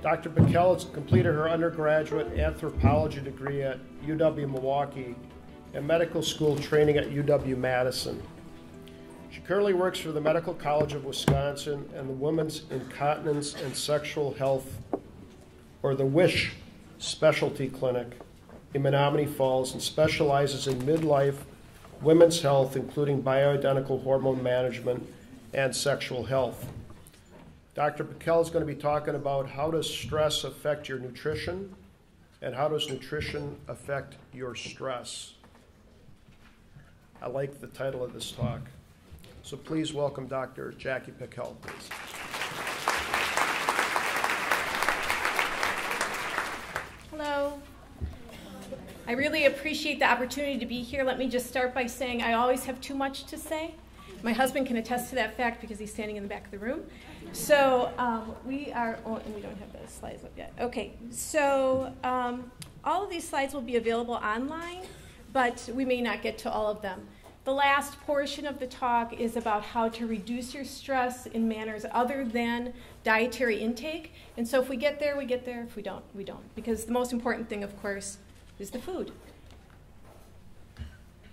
Dr. Paykel has completed her undergraduate anthropology degree at UW-Milwaukee and medical school training at UW-Madison. She currently works for the Medical College of Wisconsin and the Women's Incontinence and Sexual Health, or the WISH Specialty Clinic in Menomonee Falls, and specializes in midlife, women's health, including bioidentical hormone management and sexual health. Dr. Paykel is going to be talking about how does stress affect your nutrition and how does nutrition affect your stress. I like the title of this talk. So please welcome Dr. Jacquelyn Paykel, please. Hello. I really appreciate the opportunity to be here. Let me just start by saying I always have too much to say. My husband can attest to that fact because he's standing in the back of the room. So we are, and we don't have the slides up yet. Okay, so all of these slides will be available online, but we may not get to all of them. The last portion of the talk is about how to reduce your stress in manners other than dietary intake. And so if we get there, we get there. If we don't, we don't. Because the most important thing, of course, is the food.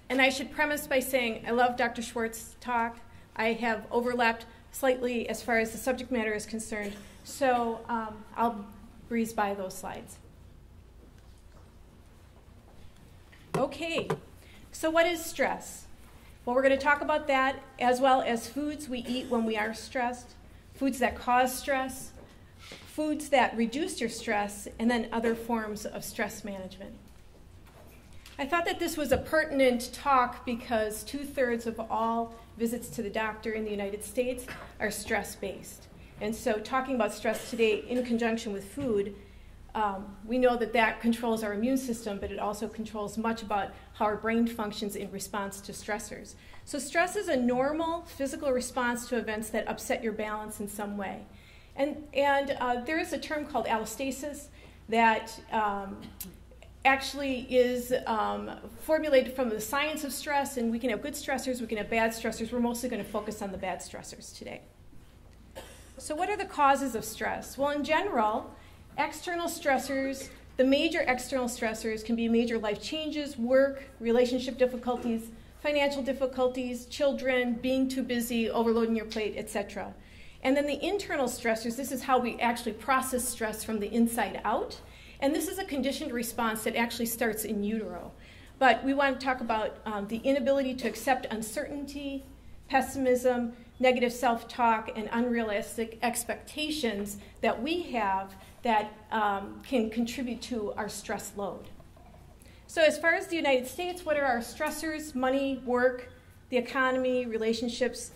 And I should premise by saying I love Dr. Schwartz's talk. I have overlapped slightly as far as the subject matter is concerned. So I'll breeze by those slides. Okay, so what is stress? Well, we're going to talk about that as well as foods we eat when we are stressed, foods that cause stress, foods that reduce your stress, and then other forms of stress management. I thought that this was a pertinent talk because 2/3 of all visits to the doctor in the United States are stress-based. And so talking about stress today in conjunction with food, we know that that controls our immune system, but it also controls much about how our brain functions in response to stressors. So stress is a normal physical response to events that upset your balance in some way. And there is a term called allostasis that actually is formulated from the science of stress, and we can have good stressors, we can have bad stressors. We're mostly going to focus on the bad stressors today. So what are the causes of stress? Well, in general, external stressors, the major external stressors can be major life changes, work, relationship difficulties, financial difficulties, children, being too busy, overloading your plate, etc. And then the internal stressors, this is how we actually process stress from the inside out. And this is a conditioned response that actually starts in utero. But we want to talk about the inability to accept uncertainty, pessimism, negative self-talk, and unrealistic expectations that we have that can contribute to our stress load. So as far as the United States, what are our stressors? Money, work, the economy, relationships,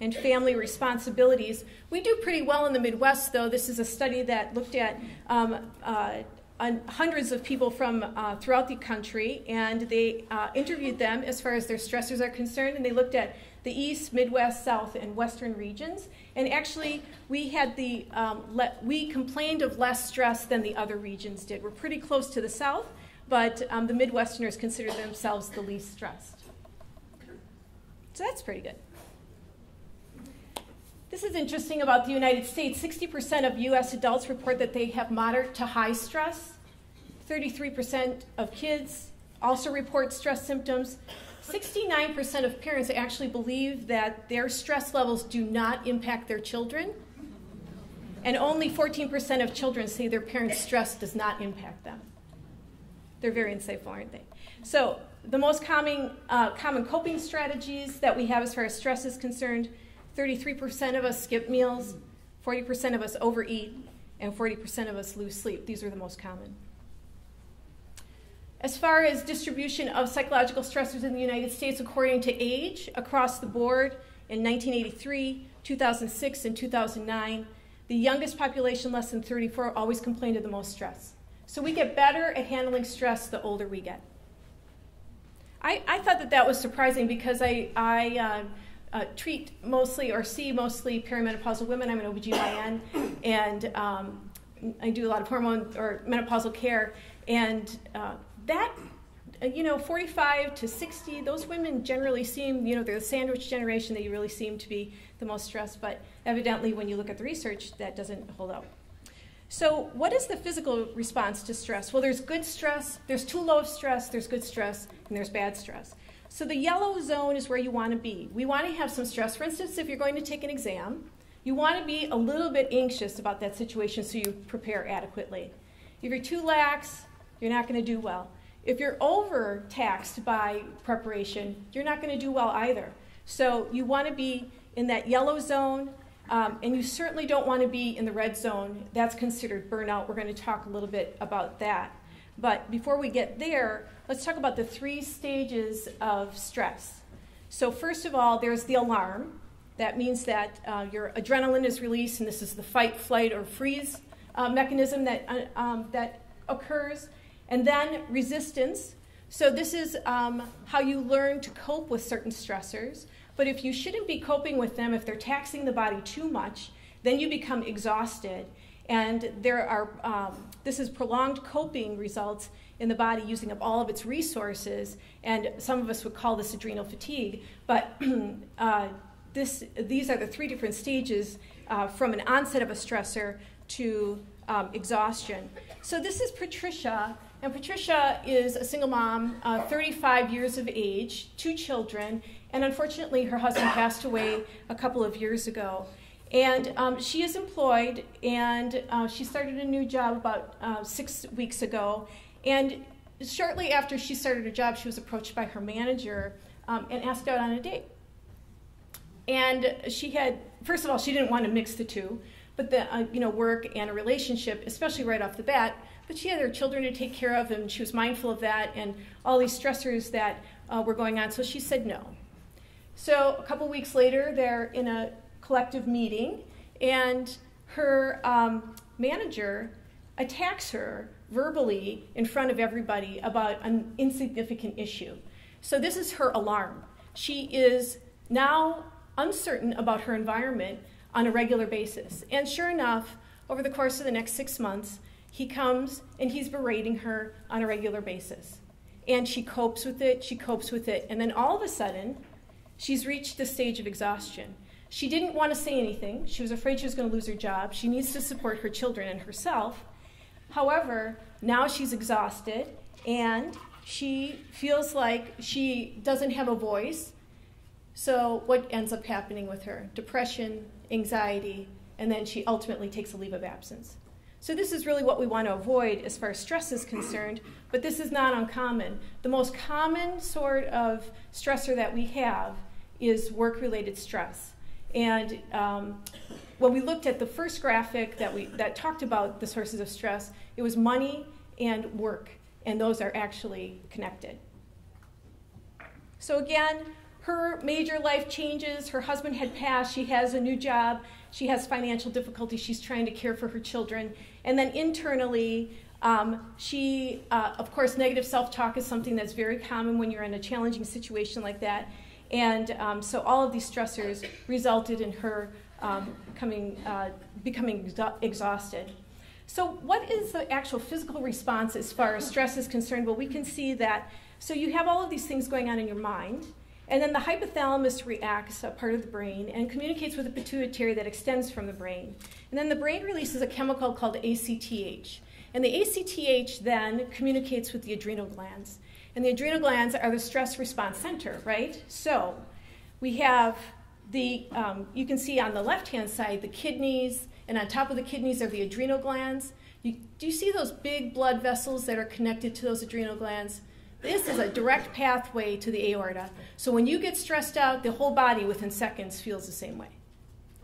and family responsibilities. We do pretty well in the Midwest, though. This is a study that looked at hundreds of people from throughout the country, and they interviewed them as far as their stressors are concerned, and they looked at the East, Midwest, South, and Western regions. And actually, we had we complained of less stress than the other regions did. We're pretty close to the South, but the Midwesterners consider themselves the least stressed. So that's pretty good. This is interesting about the United States. 60% of U.S. adults report that they have moderate to high stress. 33% of kids also report stress symptoms. 69% of parents actually believe that their stress levels do not impact their children. And only 14% of children say their parents' stress does not impact them. They're very insightful, aren't they? So the most common coping strategies that we have as far as stress is concerned, 33% of us skip meals, 40% of us overeat, and 40% of us lose sleep. These are the most common. As far as distribution of psychological stressors in the United States according to age, across the board, in 1983, 2006, and 2009, the youngest population, less than 34, always complained of the most stress. So we get better at handling stress the older we get. I thought that was surprising because I treat mostly or see mostly perimenopausal women. I'm an OBGYN, and I do a lot of hormone or menopausal care, and that, 45 to 60, those women generally seem, they're the sandwich generation, they really seem to be the most stressed, but evidently when you look at the research, that doesn't hold up. So what is the physical response to stress? Well, there's good stress, there's too low of stress, there's good stress, and there's bad stress. So the yellow zone is where you want to be. We want to have some stress. For instance, if you're going to take an exam, you want to be a little bit anxious about that situation so you prepare adequately. If you're too lax, you're not going to do well. If you're overtaxed by preparation, you're not going to do well either. So you want to be in that yellow zone, and you certainly don't want to be in the red zone. That's considered burnout. We're going to talk a little bit about that. But before we get there, let's talk about the 3 stages of stress. So first of all, there's the alarm. That means that your adrenaline is released, and this is the fight, flight, or freeze mechanism that occurs. And then resistance. So this is how you learn to cope with certain stressors. But if you shouldn't be coping with them, if they're taxing the body too much, then you become exhausted. And this is prolonged coping results in the body using up all of its resources. And some of us would call this adrenal fatigue. But these are the 3 different stages from an onset of a stressor to exhaustion. So this is Patricia. And Patricia is a single mom, 35 years of age, 2 children, and unfortunately her husband passed away a couple of years ago. And she is employed, and she started a new job about 6 weeks ago. And shortly after she started her job, she was approached by her manager and asked out on a date. And first of all, she didn't want to mix the two, but work and a relationship, especially right off the bat. But she had her children to take care of, and she was mindful of that and all these stressors that were going on, so she said no. So a couple weeks later, they're in a collective meeting, and her manager attacks her verbally in front of everybody about an insignificant issue. So this is her alarm. She is now uncertain about her environment on a regular basis. And sure enough, over the course of the next 6 months, he comes and he's berating her on a regular basis. And she copes with it, and then all of a sudden, she's reached the stage of exhaustion. She didn't want to say anything. She was afraid she was going to lose her job. She needs to support her children and herself. However, now she's exhausted, and she feels like she doesn't have a voice. So what ends up happening with her? Depression, anxiety, and then she ultimately takes a leave of absence. So this is really what we want to avoid as far as stress is concerned, but this is not uncommon. The most common sort of stressor that we have is work-related stress. And when we looked at the first graphic that talked about the sources of stress, it was money and work, and those are actually connected. So again, her major life changes. Her husband had passed. She has a new job. She has financial difficulties. She's trying to care for her children. And then internally, of course, negative self-talk is something that's very common when you're in a challenging situation like that. And so all of these stressors resulted in her becoming exhausted. So what is the actual physical response as far as stress is concerned? Well, we can see that, so you have all of these things going on in your mind. And then the hypothalamus reacts, a part of the brain, and communicates with the pituitary that extends from the brain. And then the brain releases a chemical called ACTH. And the ACTH then communicates with the adrenal glands. And the adrenal glands are the stress response center, right? So we have you can see on the left-hand side the kidneys, and on top of the kidneys are the adrenal glands. Do you see those big blood vessels that are connected to those adrenal glands? This is a direct pathway to the aorta. So when you get stressed out, the whole body within seconds feels the same way.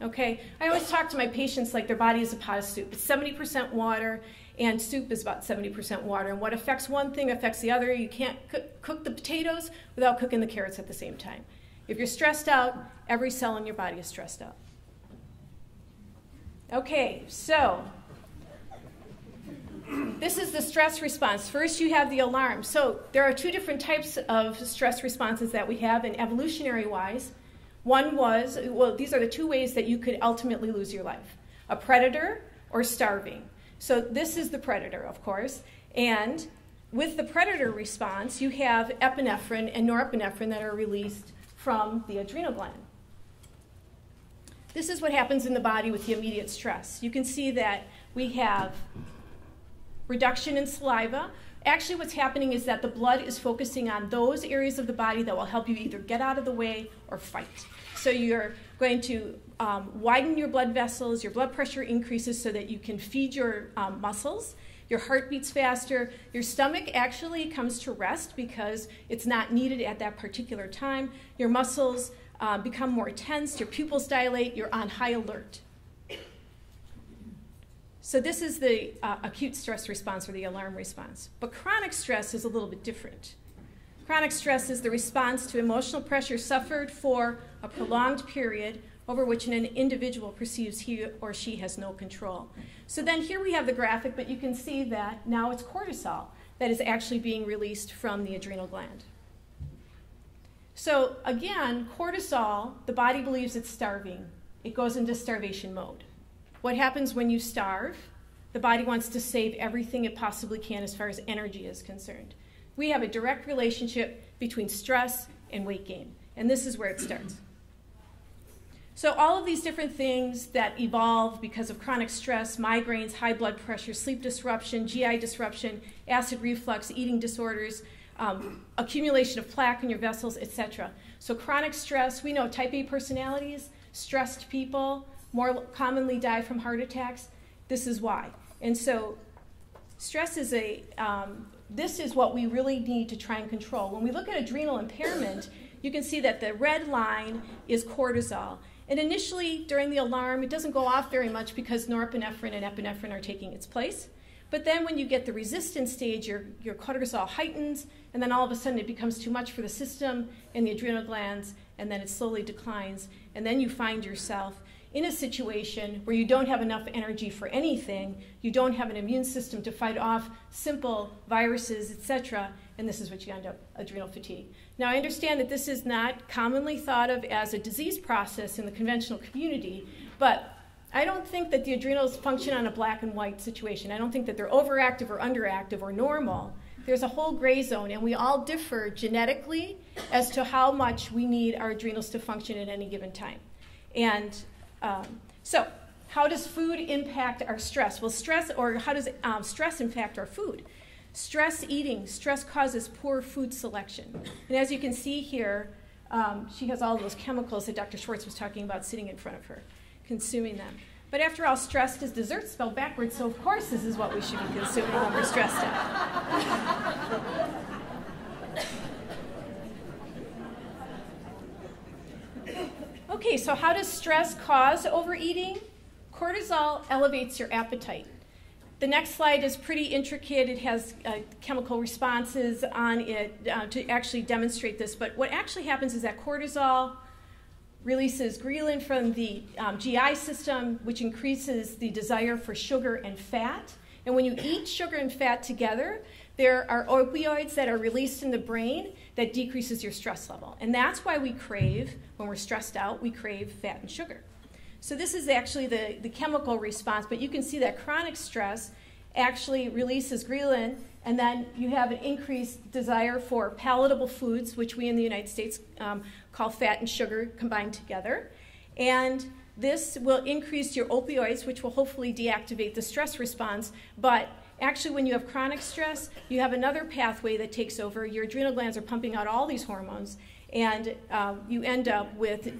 Okay? I always talk to my patients like their body is a pot of soup. It's 70% water, and soup is about 70% water. And what affects one thing affects the other. You can't cook the potatoes without cooking the carrots at the same time. If you're stressed out, every cell in your body is stressed out. Okay, so this is the stress response. First, you have the alarm. So there are 2 different types of stress responses that we have, and evolutionary-wise. One was, these are the 2 ways that you could ultimately lose your life: a predator or starving. So this is the predator, of course. And with the predator response, you have epinephrine and norepinephrine that are released from the adrenal gland. This is what happens in the body with the immediate stress. You can see that We have reduction in saliva. Actually, what's happening is that the blood is focusing on those areas of the body that will help you either get out of the way or fight. So you're going to widen your blood vessels, your blood pressure increases so that you can feed your muscles. Your heart beats faster. Your stomach actually comes to rest because it's not needed at that particular time. Your muscles become more tense. Your pupils dilate. You're on high alert. So this is the acute stress response or the alarm response. But chronic stress is a little bit different. Chronic stress is the response to emotional pressure suffered for a prolonged period over which an individual perceives he or she has no control. So then here we have the graphic, but you can see that now it's cortisol that is actually being released from the adrenal gland. So again, cortisol, the body believes it's starving. It goes into starvation mode. What happens when you starve? The body wants to save everything it possibly can as far as energy is concerned. We have a direct relationship between stress and weight gain, and this is where it starts. So all of these different things that evolve because of chronic stress, migraines, high blood pressure, sleep disruption, GI disruption, acid reflux, eating disorders, accumulation of plaque in your vessels, etc. So chronic stress, we know type A personalities, stressed people, more commonly die from heart attacks. This is why. And so stress is this is what we really need to try and control. When we look at adrenal impairment, you can see that the red line is cortisol. And initially, during the alarm, it doesn't go off very much because norepinephrine and epinephrine are taking its place. But then when you get the resistance stage, your cortisol heightens, and then all of a sudden it becomes too much for the system and the adrenal glands, and then it slowly declines. And then you find yourself in a situation where you don't have enough energy for anything, you don't have an immune system to fight off simple viruses, etc., and this is what you end up, adrenal fatigue. Now, I understand that this is not commonly thought of as a disease process in the conventional community, but I don't think that the adrenals function on a black and white situation. I don't think that they're overactive or underactive or normal. There's a whole gray zone, and we all differ genetically as to how much we need our adrenals to function at any given time. And so how does food impact our stress? Well, how does stress impact our food? Stress eating, stress causes poor food selection. And as you can see here, she has all those chemicals that Dr. Schwartz was talking about sitting in front of her, consuming them. But after all, stressed is dessert spelled backwards, so of course this is what we should be consuming when we're stressed out. Okay, so how does stress cause overeating? Cortisol elevates your appetite. The next slide is pretty intricate. It has chemical responses on it to actually demonstrate this. But what actually happens is that cortisol releases ghrelin from the GI system, which increases the desire for sugar and fat. And when you eat sugar and fat together, there are opioids that are released in the brain that decreases your stress level. And that's why we crave, when we're stressed out, we crave fat and sugar. So this is actually the chemical response, but you can see that chronic stress actually releases ghrelin, and then you have an increased desire for palatable foods, which we in the United States call fat and sugar combined together. And this will increase your opioids, which will hopefully deactivate the stress response. But actually, when you have chronic stress, you have another pathway that takes over. Your adrenal glands are pumping out all these hormones, and you end up with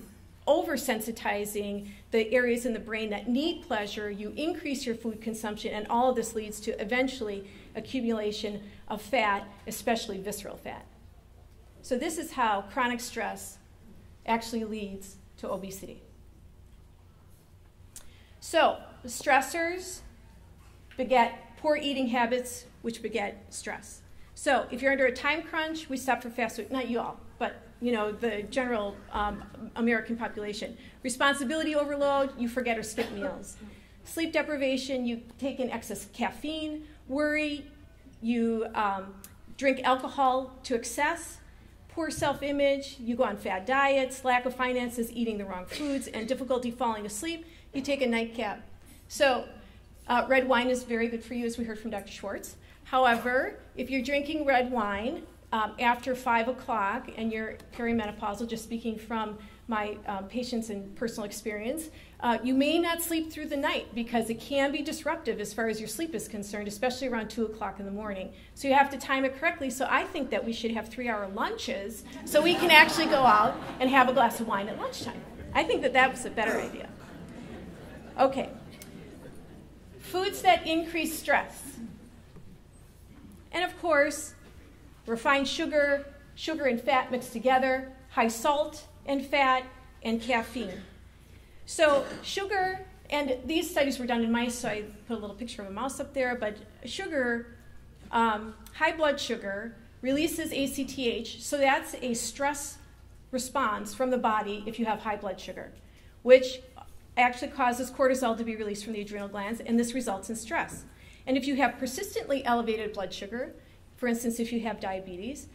oversensitizing the areas in the brain that need pleasure. You increase your food consumption, and all of this leads to eventually accumulation of fat, especially visceral fat. So this is how chronic stress actually leads to obesity. So stressors beget poor eating habits, which beget stress. So if you're under a time crunch, we stop for fast food. Not you all, but the general American population. Responsibility overload, you forget or skip meals. Sleep deprivation, you take in excess caffeine. Worry, you drink alcohol to excess. Poor self-image, you go on fad diets. Lack of finances, eating the wrong foods. And difficulty falling asleep, you take a nightcap. So red wine is very good for you, as we heard from Dr. Schwartz. However, if you're drinking red wine, after 5 o'clock and you're perimenopausal, just speaking from my patients and personal experience, you may not sleep through the night because it can be disruptive as far as your sleep is concerned, especially around 2 o'clock in the morning. So you have to time it correctly. So I think that we should have 3-hour lunches so we can actually go out and have a glass of wine at lunchtime. I think that was a better idea. Okay. Foods that increase stress. And of course, refined sugar, sugar and fat mixed together, high salt and fat, and caffeine. So sugar, and these studies were done in mice, so I put a little picture of a mouse up there, but sugar, high blood sugar, releases ACTH, so that's a stress response from the body if you have high blood sugar, which actually causes cortisol to be released from the adrenal glands, and this results in stress. And if you have persistently elevated blood sugar, for instance, if you have diabetes,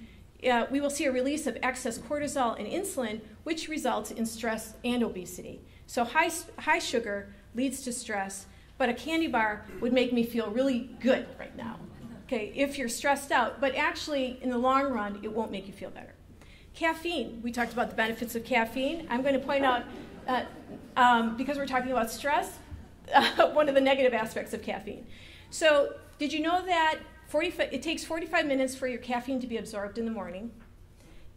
we will see a release of excess cortisol and insulin, which results in stress and obesity. So high sugar leads to stress, but a candy bar would make me feel really good right now, okay, if you're stressed out. But actually, in the long run, it won't make you feel better. Caffeine. We talked about the benefits of caffeine. I'm going to point out, because we're talking about stress, one of the negative aspects of caffeine. So did you know that it takes 45 minutes for your caffeine to be absorbed in the morning?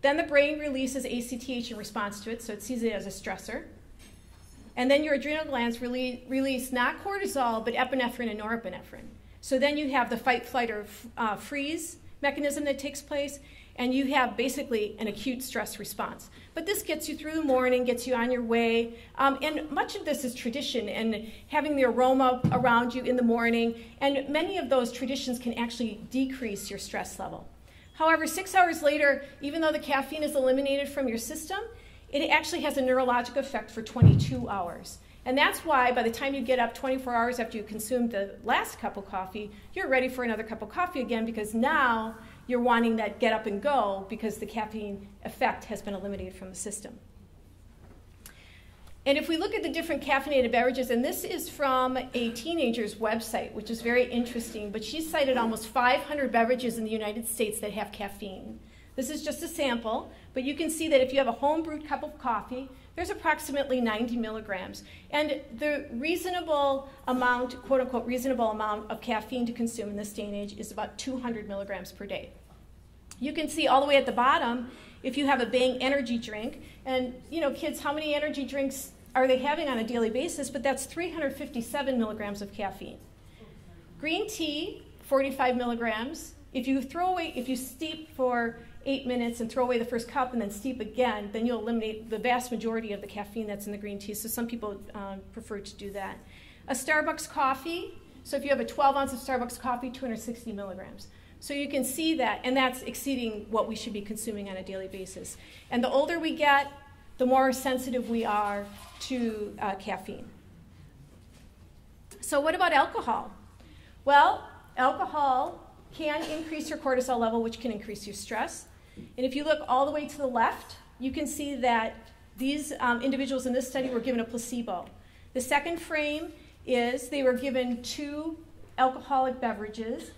Then the brain releases ACTH in response to it, so it sees it as a stressor. And then your adrenal glands release not cortisol, but epinephrine and norepinephrine. So then you have the fight, flight, or freeze mechanism that takes place, and you have basically an acute stress response. But this gets you through the morning, gets you on your way, and much of this is tradition and having the aroma around you in the morning, and many of those traditions can actually decrease your stress level. However, 6 hours later, even though the caffeine is eliminated from your system, it actually has a neurologic effect for 22 hours. And that's why by the time you get up 24 hours after you consumed the last cup of coffee, you're ready for another cup of coffee again, because now you're wanting that get up and go because the caffeine effect has been eliminated from the system. And if we look at the different caffeinated beverages, and this is from a teenager's website, which is very interesting, but she cited almost 500 beverages in the United States that have caffeine. This is just a sample, but you can see that if you have a home brewed cup of coffee, there's approximately 90 milligrams. And the reasonable amount, quote unquote, reasonable amount of caffeine to consume in this day and age is about 200 milligrams per day. You can see all the way at the bottom, if you have a Bang energy drink, and kids, how many energy drinks are they having on a daily basis? But that's 357 milligrams of caffeine. Green tea, 45 milligrams. If you steep for 8 minutes and throw away the first cup and then steep again, then you'll eliminate the vast majority of the caffeine that's in the green tea. So some people prefer to do that. A Starbucks coffee, so if you have a 12 ounce of Starbucks coffee, 260 milligrams. So you can see that, and that's exceeding what we should be consuming on a daily basis. And the older we get, the more sensitive we are to caffeine. So what about alcohol? Well, alcohol can increase your cortisol level, which can increase your stress. And if you look all the way to the left, you can see that these individuals in this study were given a placebo. The second frame is they were given 2 alcoholic beverages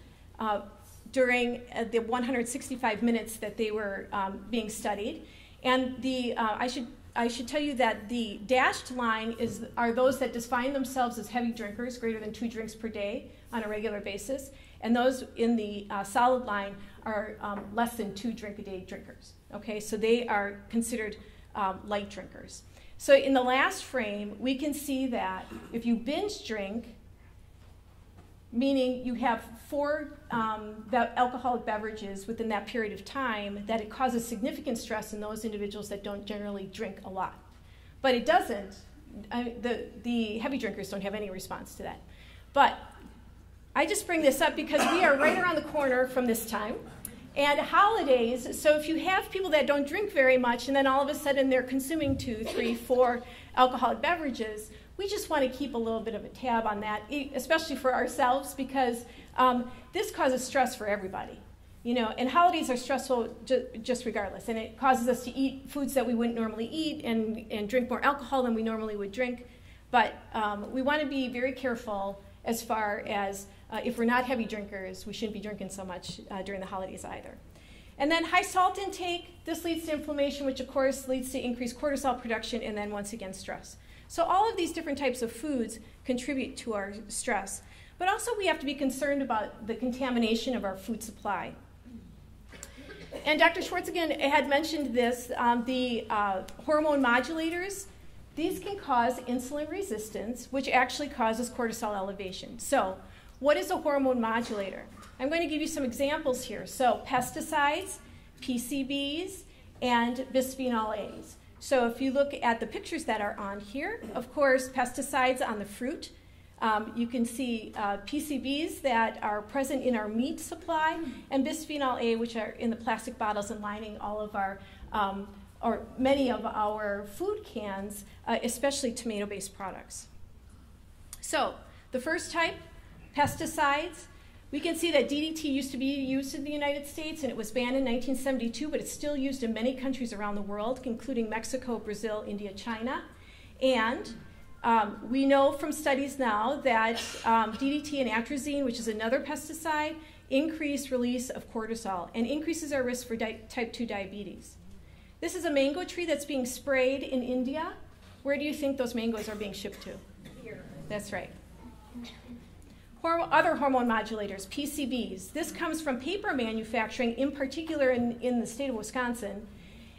during the 165 minutes that they were being studied. And I should tell you that the dashed line are those that define themselves as heavy drinkers, greater than 2 drinks per day on a regular basis. And those in the solid line are less than 2 drink-a-day drinkers. Okay, so they are considered light drinkers. So in the last frame, we can see that if you binge drink, meaning you have 4 alcoholic beverages within that period of time, that it causes significant stress in those individuals that don't generally drink a lot. But it doesn't. The heavy drinkers don't have any response to that. But I just bring this up because we are right around the corner from this time. And holidays, so if you have people that don't drink very much and then all of a sudden they're consuming 2, 3, 4 alcoholic beverages, we just want to keep a little bit of a tab on that, especially for ourselves, because this causes stress for everybody. And holidays are stressful just regardless, and it causes us to eat foods that we wouldn't normally eat and drink more alcohol than we normally would drink. But we want to be very careful as far as if we're not heavy drinkers, we shouldn't be drinking so much during the holidays either. And then high salt intake, this leads to inflammation, which of course leads to increased cortisol production, and then once again stress. So all of these different types of foods contribute to our stress. But also we have to be concerned about the contamination of our food supply. And Dr. Schwartz again had mentioned this, the hormone modulators. These can cause insulin resistance, which actually causes cortisol elevation. So what is a hormone modulator? I'm going to give you some examples here. So pesticides, PCBs, and bisphenol A's. So if you look at the pictures that are on here, of course, pesticides on the fruit. You can see PCBs that are present in our meat supply, and bisphenol A, which are in the plastic bottles and lining all of our, or many of our food cans, especially tomato-based products. So the first type, pesticides. We can see that DDT used to be used in the United States, and it was banned in 1972, but it's still used in many countries around the world, including Mexico, Brazil, India, China. And we know from studies now that DDT and atrazine, which is another pesticide, increase release of cortisol and increases our risk for type 2 diabetes. This is a mango tree that's being sprayed in India. Where do you think those mangoes are being shipped to? Here. That's right. Other hormone modulators, PCBs. This comes from paper manufacturing, in particular in the state of Wisconsin,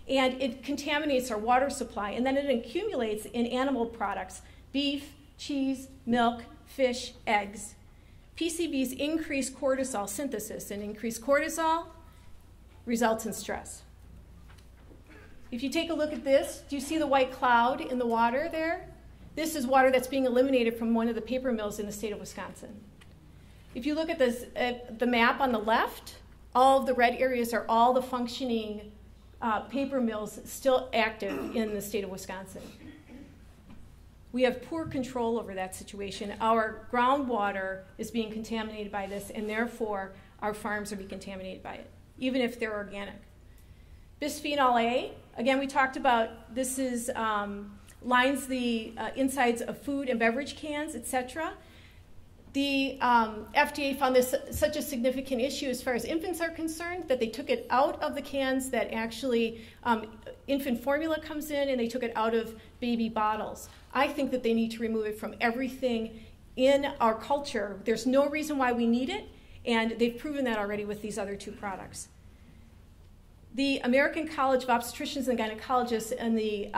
and it contaminates our water supply, and then it accumulates in animal products, beef, cheese, milk, fish, eggs. PCBs increase cortisol synthesis, and increased cortisol results in stress. If you take a look at this, do you see the white cloud in the water there? This is water that's being eliminated from one of the paper mills in the state of Wisconsin. If you look at this, the map on the left, all of the red areas are all the functioning paper mills still active in the state of Wisconsin. We have poor control over that situation. Our groundwater is being contaminated by this, and therefore our farms are being contaminated by it, even if they're organic. Bisphenol A, again, we talked about this is lines the insides of food and beverage cans, etc. The FDA found this such a significant issue as far as infants are concerned that they took it out of the cans that actually infant formula comes in, and they took it out of baby bottles. I think that they need to remove it from everything in our culture. There's no reason why we need it, and they've proven that already with these other two products. The American College of Obstetricians and Gynecologists and the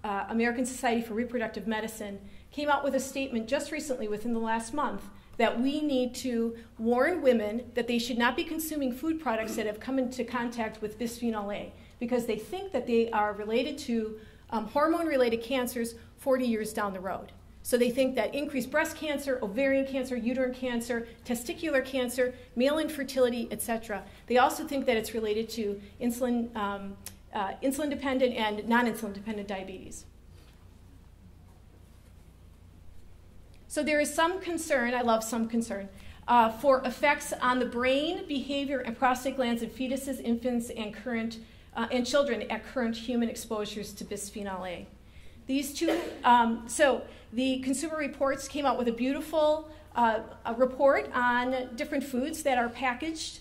American Society for Reproductive Medicine came out with a statement just recently, within the last month, that we need to warn women that they should not be consuming food products that have come into contact with bisphenol A, because they think that they are related to hormone-related cancers 40 years down the road. So they think that increased breast cancer, ovarian cancer, uterine cancer, testicular cancer, male infertility, etc. They also think that it's related to insulin-dependent and non-insulin-dependent diabetes. So there is some concern, I love some concern, for effects on the brain, behavior, and prostate glands in fetuses, infants, and children at current human exposures to bisphenol A. These two, so the Consumer Reports came out with a beautiful report on different foods that are packaged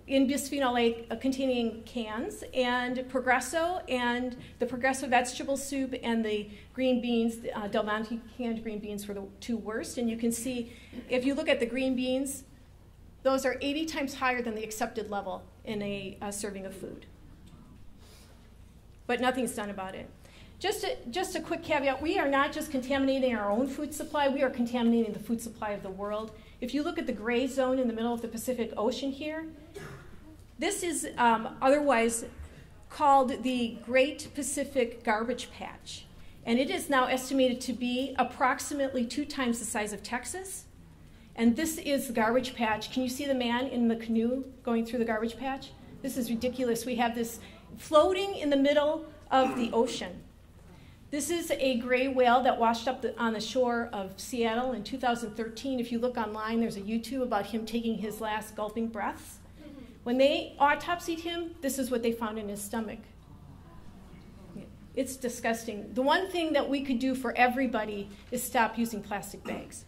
in bisphenol A containing cans, and Progresso, and the Progresso vegetable soup and the green beans, Del Monte canned green beans were the two worst. And you can see, if you look at the green beans, those are 80 times higher than the accepted level in a serving of food. But nothing's done about it. Just a quick caveat, we are not just contaminating our own food supply, we are contaminating the food supply of the world. If you look at the gray zone in the middle of the Pacific Ocean here, this is otherwise called the Great Pacific Garbage Patch. And it is now estimated to be approximately 2 times the size of Texas. And this is the garbage patch. Can you see the man in the canoe going through the garbage patch? This is ridiculous. We have this floating in the middle of the ocean. This is a gray whale that washed up on the shore of Seattle in 2013. If you look online, there's a YouTube about him taking his last gulping breaths. When they autopsied him, this is what they found in his stomach. It's disgusting. The one thing that we could do for everybody is stop using plastic bags.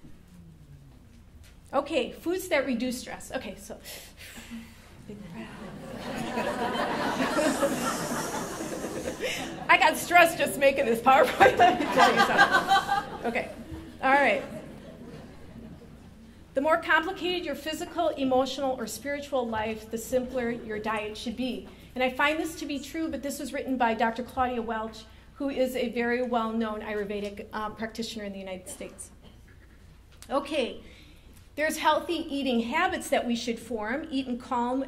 Okay, foods that reduce stress. Okay, so big breath. I got stressed just making this PowerPoint, let me tell you something. Okay, all right. The more complicated your physical, emotional, or spiritual life, the simpler your diet should be. And I find this to be true, but this was written by Dr. Claudia Welch, who is a very well-known Ayurvedic practitioner in the United States. Okay, there's healthy eating habits that we should form. Eat in calm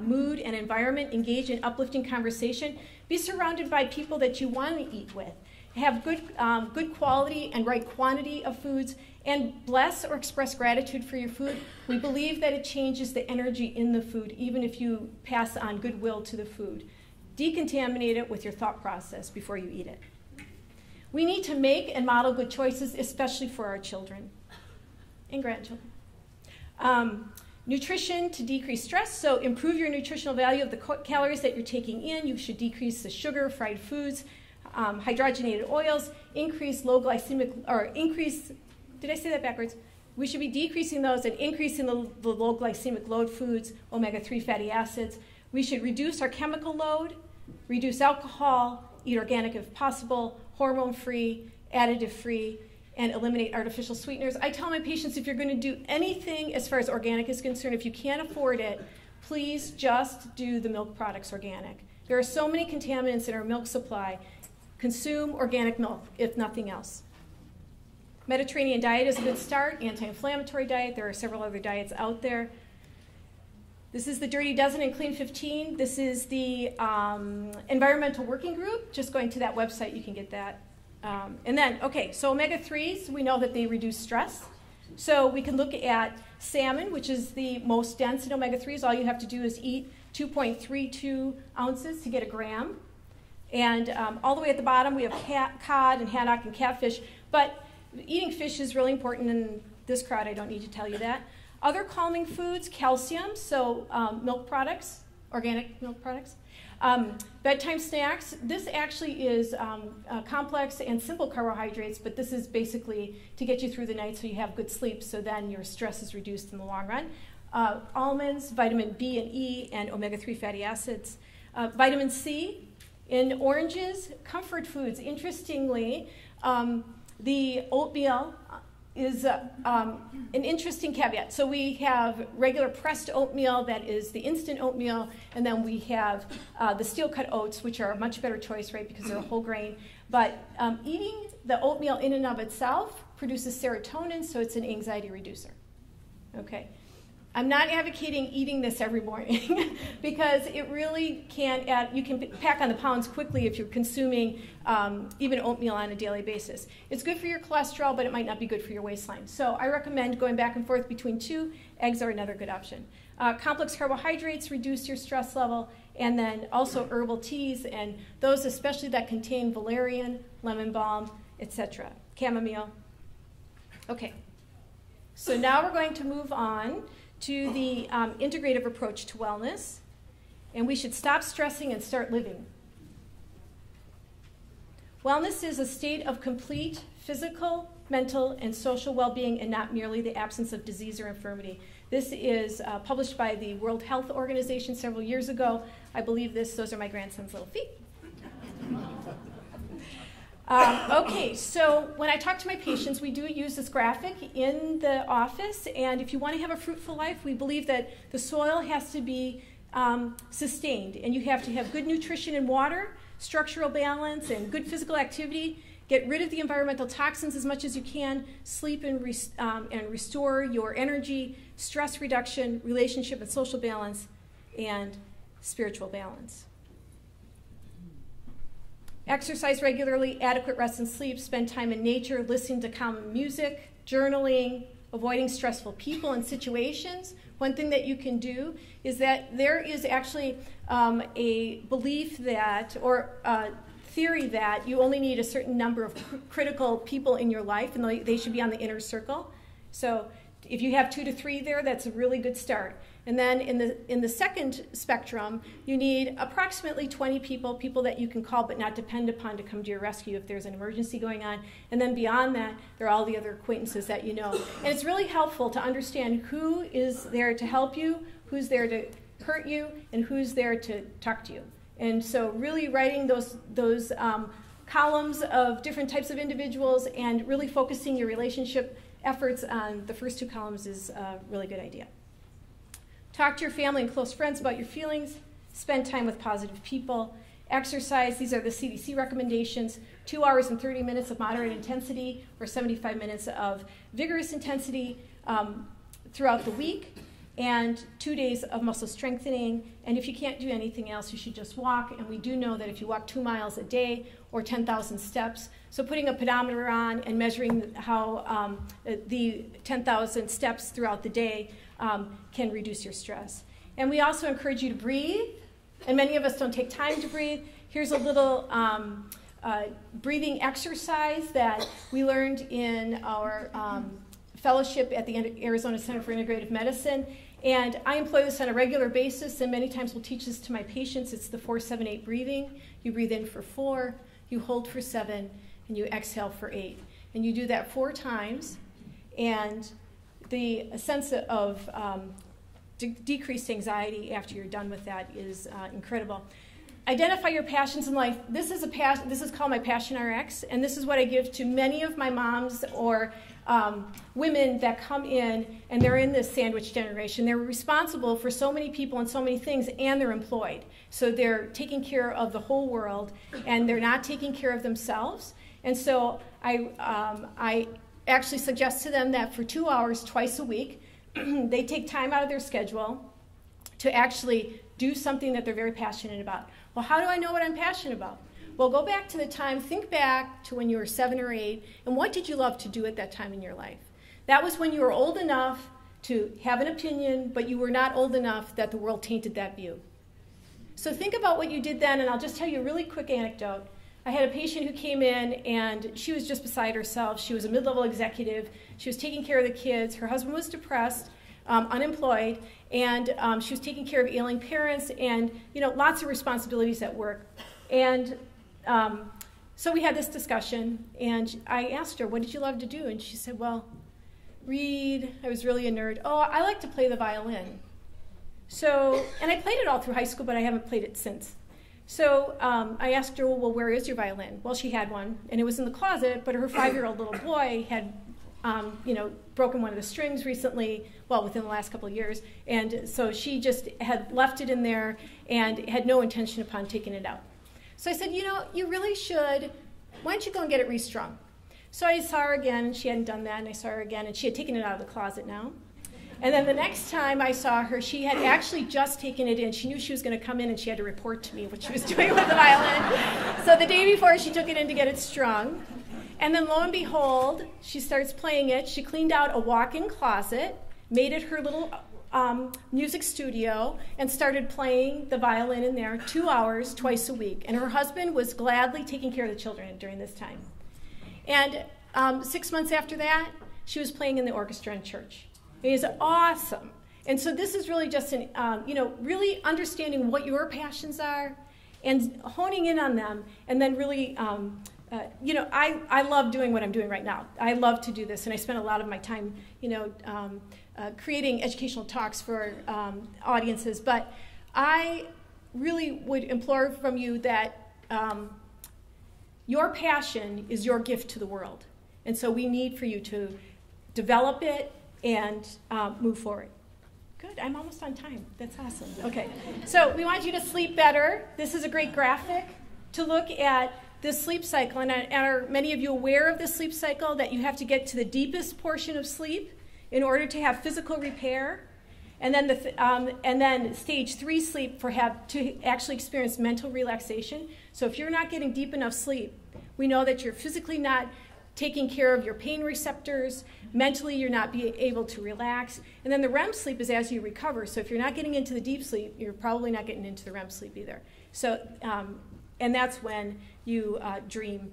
mood and environment. Engage in uplifting conversation. Be surrounded by people that you want to eat with. Have good quality and right quantity of foods. And bless or express gratitude for your food. We believe that it changes the energy in the food, even if you pass on goodwill to the food. Decontaminate it with your thought process before you eat it. We need to make and model good choices, especially for our children and grandchildren. Nutrition to decrease stress, so improve your nutritional value of the calories that you're taking in. You should decrease the sugar, fried foods, hydrogenated oils, increase low glycemic, or increase, did I say that backwards? We should be decreasing those and increasing the low glycemic load foods, omega-3 fatty acids. We should reduce our chemical load, reduce alcohol, eat organic if possible, hormone-free, additive-free, and eliminate artificial sweeteners. I tell my patients, if you're going to do anything as far as organic is concerned, if you can't afford it, please just do the milk products organic. There are so many contaminants in our milk supply. Consume organic milk, if nothing else. Mediterranean diet is a good start. Anti-inflammatory diet. There are several other diets out there. This is the Dirty Dozen and Clean 15. This is the Environmental Working Group. Just going to that website, you can get that. And then, okay, so omega-3s, we know that they reduce stress. So we can look at salmon, which is the most dense in omega-3s. All you have to do is eat 2.32 ounces to get a gram. And all the way at the bottom, we have cod and haddock and catfish. But eating fish is really important in this crowd. I don't need to tell you that. Other calming foods, calcium, so milk products, organic milk products. Bedtime snacks, this actually is complex and simple carbohydrates, but this is basically to get you through the night so you have good sleep, so then your stress is reduced in the long run. Almonds, vitamin B and E, and omega-3 fatty acids. Vitamin C in oranges, comfort foods. Interestingly, the oatmeal is an interesting caveat. So we have regular pressed oatmeal that is the instant oatmeal, and then we have the steel-cut oats, which are a much better choice, right, because they're a whole grain. But eating the oatmeal in and of itself produces serotonin, so it's an anxiety reducer. Okay. I'm not advocating eating this every morning because it really can add, you can pack on the pounds quickly if you're consuming even oatmeal on a daily basis. It's good for your cholesterol, but it might not be good for your waistline. So I recommend going back and forth between two. Eggs are another good option. Complex carbohydrates reduce your stress level, and then also herbal teas, and those especially that contain valerian, lemon balm, etc., chamomile. Okay, so now we're going to move on to the integrative approach to wellness, and we should stop stressing and start living. Wellness is a state of complete physical, mental, and social well-being, and not merely the absence of disease or infirmity. This is published by the World Health Organization several years ago. I believe this, those are my grandson's little feet. Okay, so when I talk to my patients, we do use this graphic in the office, and if you want to have a fruitful life, we believe that the soil has to be sustained, and you have to have good nutrition and water, structural balance, and good physical activity. Get rid of the environmental toxins as much as you can, sleep and restore your energy, stress reduction, relationship and social balance, and spiritual balance. Exercise regularly, adequate rest and sleep, spend time in nature, listening to calming music, journaling, avoiding stressful people and situations. One thing that you can do is that there is actually a belief that, or a theory that you only need a certain number of critical people in your life, and they should be on the inner circle. So if you have 2 to 3 there, that's a really good start. And then in the second spectrum, you need approximately 20 people that you can call but not depend upon to come to your rescue if there's an emergency going on. And then beyond that, there are all the other acquaintances that you know. And it's really helpful to understand who is there to help you, who's there to hurt you and who's there to talk to you. And so really writing those columns of different types of individuals and really focusing your relationship efforts on the first two columns is a really good idea. Talk to your family and close friends about your feelings. Spend time with positive people. Exercise, these are the CDC recommendations, 2 hours and 30 minutes of moderate intensity or 75 minutes of vigorous intensity throughout the week, and 2 days of muscle strengthening. And if you can't do anything else, you should just walk. And we do know that if you walk 2 miles a day or 10,000 steps, so putting a pedometer on and measuring how the 10,000 steps throughout the day can reduce your stress. And we also encourage you to breathe. And many of us don't take time to breathe. Here's a little breathing exercise that we learned in our fellowship at the Arizona Center for Integrative Medicine. And I employ this on a regular basis, and many times will teach this to my patients. It's the 4-7-8 breathing. You breathe in for 4, you hold for 7, and you exhale for 8. And you do that 4 times, and the sense of decreased anxiety after you're done with that is incredible. Identify your passions in life. This is called my Passion RX, and this is what I give to many of my moms or women that come in, and they're in this sandwich generation. They're responsible for so many people and so many things, and they're employed. So they're taking care of the whole world, and they're not taking care of themselves. And so I actually suggest to them that for 2 hours twice a week, they take time out of their schedule to actually do something that they're very passionate about. Well, how do I know what I'm passionate about? Well, go back to the time, think back to when you were 7 or 8, and what did you love to do at that time in your life? That was when you were old enough to have an opinion, but you were not old enough that the world tainted that view. So think about what you did then, and I'll just tell you a really quick anecdote. I had a patient who came in, and she was just beside herself. She was a mid-level executive. She was taking care of the kids. Her husband was depressed, unemployed, and she was taking care of ailing parents and, lots of responsibilities at work. And so we had this discussion, and I asked her, what did you love to do? And she said, well, read. I was really a nerd. Oh, I like to play the violin. So, and I played it all through high school, but I haven't played it since. So I asked her, well, where is your violin? Well, she had one, and it was in the closet, but her 5-year-old little boy had, broken one of the strings recently, well, within the last couple of years, and so she just had left it in there and had no intention upon taking it out. So I said, you really should, why don't you go and get it restrung? So I saw her again, and she hadn't done that, and I saw her again, and she had taken it out of the closet now. And then the next time I saw her, she had actually just taken it in. She knew she was going to come in, and she had to report to me what she was doing with the violin. So the day before, she took it in to get it strung. And then lo and behold, she starts playing it. She cleaned out a walk-in closet, made it her little music studio, and started playing the violin in there 2 hours twice a week. And her husband was gladly taking care of the children during this time. And 6 months after that, she was playing in the orchestra in church. It is awesome. And so this is really just really understanding what your passions are and honing in on them, and then really, I love doing what I'm doing right now. I love to do this, and I spend a lot of my time, creating educational talks for audiences. But I really would implore from you that your passion is your gift to the world. And so we need for you to develop it and move forward. Good, I'm almost on time. That's awesome. Okay, so we want you to sleep better. This is a great graphic to look at this sleep cycle. And are many of you aware of this sleep cycle, that you have to get to the deepest portion of sleep in order to have physical repair? And then stage 3 sleep to actually experience mental relaxation. So if you're not getting deep enough sleep, we know that you're physically not taking care of your pain receptors. Mentally, you're not being able to relax. And then the REM sleep is as you recover. So if you're not getting into the deep sleep, you're probably not getting into the REM sleep either. So, and that's when you dream.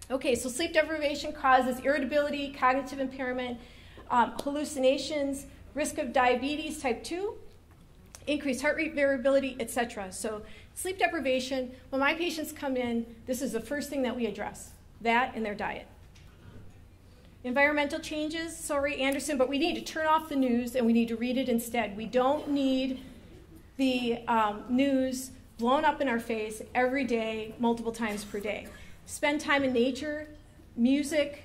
Okay, so sleep deprivation causes irritability, cognitive impairment, hallucinations, risk of diabetes type 2, increased heart rate variability, etc. So sleep deprivation, when my patients come in, this is the first thing that we address. That and their diet. Environmental changes, sorry, Anderson, but we need to turn off the news and we need to read it instead. We don't need the news blown up in our face every day, multiple times per day. Spend time in nature, music,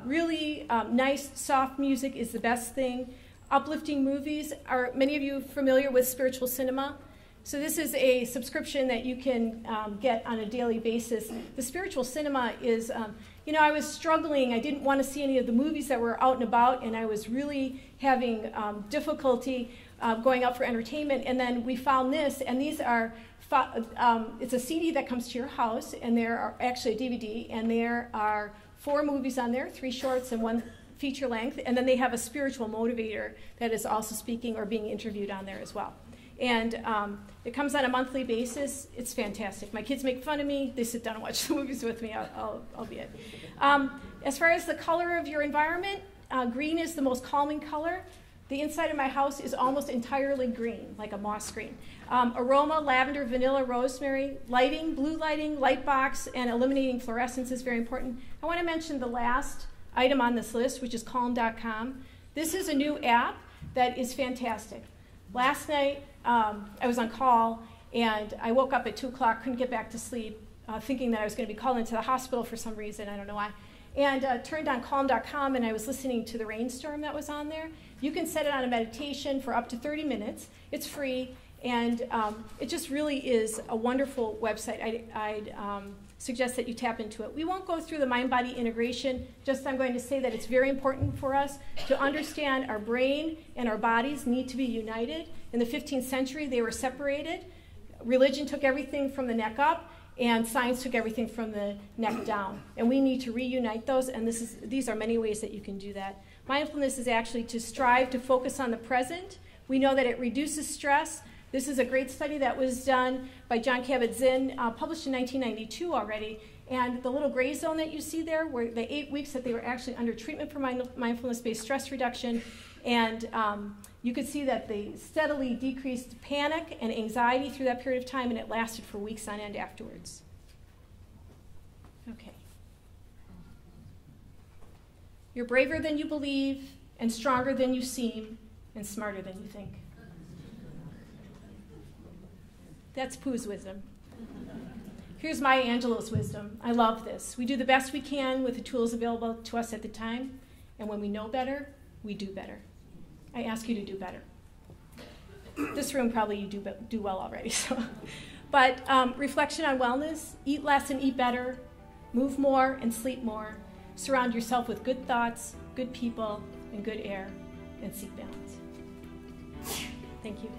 really nice, soft music is the best thing. Uplifting movies. Are many of you familiar with spiritual cinema? So this is a subscription that you can get on a daily basis. The spiritual cinema is, I was struggling. I didn't want to see any of the movies that were out and about, and I was really having difficulty going out for entertainment. And then we found this, and these are, it's a CD that comes to your house, and there are actually a DVD, and there are 4 movies on there, 3 shorts and 1 feature length, and then they have a spiritual motivator that is also speaking or being interviewed on there as well. And it comes on a monthly basis. It's fantastic. My kids make fun of me. They sit down and watch the movies with me. I'll be it. As far as the color of your environment, green is the most calming color. The inside of my house is almost entirely green, like a moss green. Aroma, lavender, vanilla, rosemary. Lighting, blue lighting, light box, and eliminating fluorescence is very important. I want to mention the last item on this list, which is calm.com. This is a new app that is fantastic. Last night, I was on call, and I woke up at 2 o'clock, couldn't get back to sleep, thinking that I was going to be called into the hospital for some reason, I don't know why, and turned on calm.com, and I was listening to the rainstorm that was on there. You can set it on a meditation for up to 30 minutes. It's free, and it just really is a wonderful website. I'd suggest that you tap into it. We won't go through the mind-body integration, just I'm going to say that it's very important for us to understand our brain and our bodies need to be united. In the 15th century, they were separated. Religion took everything from the neck up, and science took everything from the neck down. And we need to reunite those, and these are many ways that you can do that. Mindfulness is actually to strive to focus on the present. We know that it reduces stress. This is a great study that was done by Jon Kabat-Zinn, published in 1992 already. And the little gray zone that you see there were the 8 weeks that they were actually under treatment for mindfulness-based stress reduction. And you could see that they steadily decreased panic and anxiety through that period of time, and it lasted for weeks on end afterwards. Okay. You're braver than you believe, and stronger than you seem, and smarter than you think. That's Pooh's wisdom. Here's Maya Angelou's wisdom. I love this. We do the best we can with the tools available to us at the time, and when we know better, we do better. I ask you to do better. This room probably you do well already. So. But reflection on wellness, eat less and eat better, move more and sleep more, surround yourself with good thoughts, good people, and good air, and seek balance. Thank you.